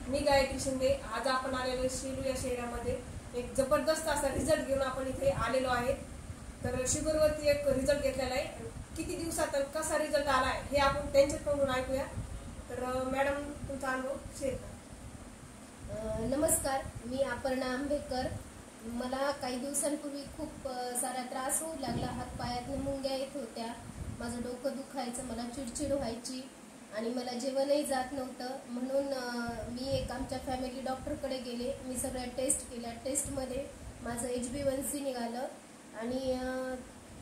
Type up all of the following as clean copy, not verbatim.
मी गायत्री शिंदे. आज आपण आलेलो शिलू या शहरामध्ये एक जबरदस्त असा रिझल्ट घेऊन आपण इथे आलेलो आहे. तर शुगरवरती एक रिझल्ट घेतलेला आहे. किती दिवसात कसा रिझल्ट आला आहे हे आपण त्यांच्याकडून ऐकूया. तर मॅडम तुमचा अनुभव शेअर करा. नमस्कार, मी अपर्णा आंबेकर. मला काही दिवसांपूर्वी खूप सारा त्रास होऊ लागला. हातपायात मुंग्या येत होत्या, माझं डोकं दुखायचं, मला चिडचिड व्हायची आणि मला जेवणही जात नव्हतं. म्हणून मी एक आमच्या फॅमिली डॉक्टरकडे गेले. मी सगळ्या टेस्ट केल्या. टेस्टमध्ये माझं HB1C निघालं आणि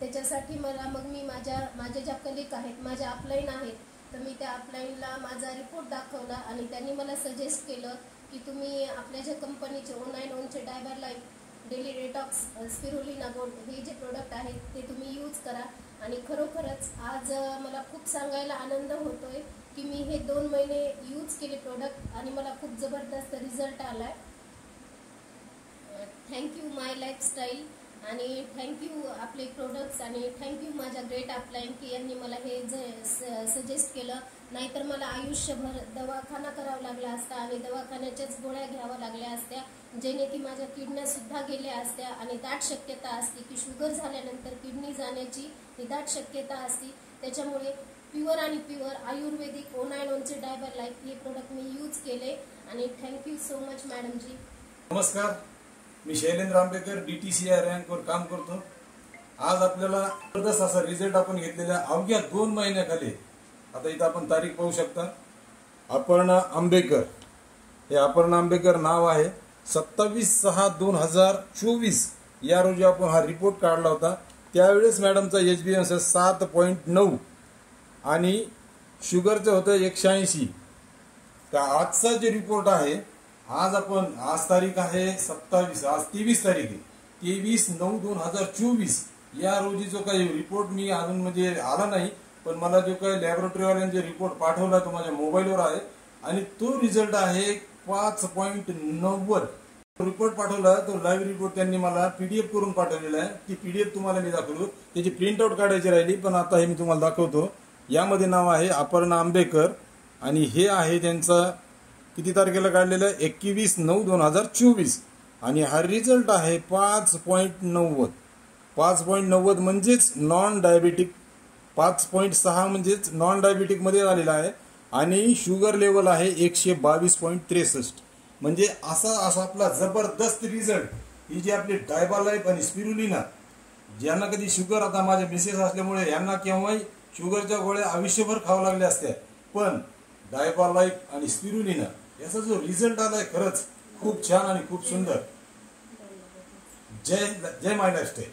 त्याच्यासाठी मग मी माझ्या ज्या कलिक आहेत, माझ्या अपलाईन आहेत, तर मी त्या अपलाईनला माझा रिपोर्ट दाखवला आणि त्यांनी मला सजेस्ट केलं की तुम्ही आपल्या ज्या कंपनीचे 091चे डायबर life daily detox spirulina gold हे जे प्रोडक्ट आहेत ते तुम्ही यूज करा. आणि खरोखरच आज मला खूप सांगायला आनंद होतोय की मी हे 2 महिने यूज केले प्रोडक्ट आणि मला खूप जबरदस्त रिझल्ट आलाय. थँक्यू माय लाईफस्टाईल आणि थँक्यू आपले प्रोडक्ट्स आणि थँक्यू माझ्या ग्रेट अपलाईन की यांनी मला हे सजेस्ट केलं. नाहीतर मला आयुष्यभर दवाखाना करावा लागला असता आणि दवाखान्याच्याच गोळ्या घ्याव्या लागल्या असत्या, जेणे की माझ्या किडन्या सुद्धा गेल्या असत्या आणि दाट शक्यता असते की शुगर झाल्यानंतर किडनी जाण्याची ही दाट शक्यता असते. त्याच्यामुळे प्युअर आणि प्युअर आयुर्वेदिक 091चे डायबर लाईफ हे प्रोडक्ट मी यूज केले आणि थँक्यू सो मच मॅडमजी. नमस्कार, मी शैलेंद्र आंबेकर DTCI रँकवर काम करतो. आज आपल्याला जबरदस्त असा रिझल्ट आपण घेतलेल्या अवघ्या 2 महिन्याखाली. आता इथं आपण तारीख पाहू शकता. अपर्णा आंबेकर, हे अपर्णा आंबेकर नाव आहे. 27/6/2024 या रोजी आपण हा रिपोर्ट काढला होता. त्यावेळेस मॅडमचा HB1C 7.9 आणि शुगरचं होतं 180. तर आजचा जे रिपोर्ट आहे, आज तारीख आहे 27, आज 23 तारीख आहे. 23/9/2024 या रोजी जो काही रिपोर्ट मी अजून म्हणजे आला नाही, पण मला जो काही लॅबोरेटरीवाल्यांचे रिपोर्ट पाठवला तो माझ्या मोबाईलवर आहे आणि तो रिझल्ट आहे 5.90. रिपोर्ट पाठवला तो लाईव्ह रिपोर्ट त्यांनी मला PDF करून पाठवलेला आहे. ती PDF तुम्हाला मी दाखवतो. त्याची प्रिंटआउट काढायची राहिली, पण आता हे मी तुम्हाला दाखवतो. यामध्ये नाव आहे अपर्णा आंबेकर आणि हे आहे त्यांचा किती तारखेला काढलेलं 21/9/2024 आणि हा रिझल्ट आहे 5.90. 5.90 म्हणजेच नॉन डायबेटिक, 5.6 म्हणजेच नॉन डायबेटिक मध्ये आलेला आहे आणि शुगर लेवल आहे 122.63. म्हणजे असा आपला जबरदस्त रिझल्ट. ही जी आपली डायबर लाईफ आणि स्पिरुलिना, ज्यांना कधी शुगर, आता माझ्या मिसेस असल्यामुळे यांना केव्हाही शुगरच्या गोळ्या आयुष्यभर खावं लागल्या असत्या, पण डायबर लाईफ आणि स्पिरुलिना याचा जो रिझल्ट आलाय खरंच खूप छान आणि खूप सुंदर. जय माय लाईफस्टाईल.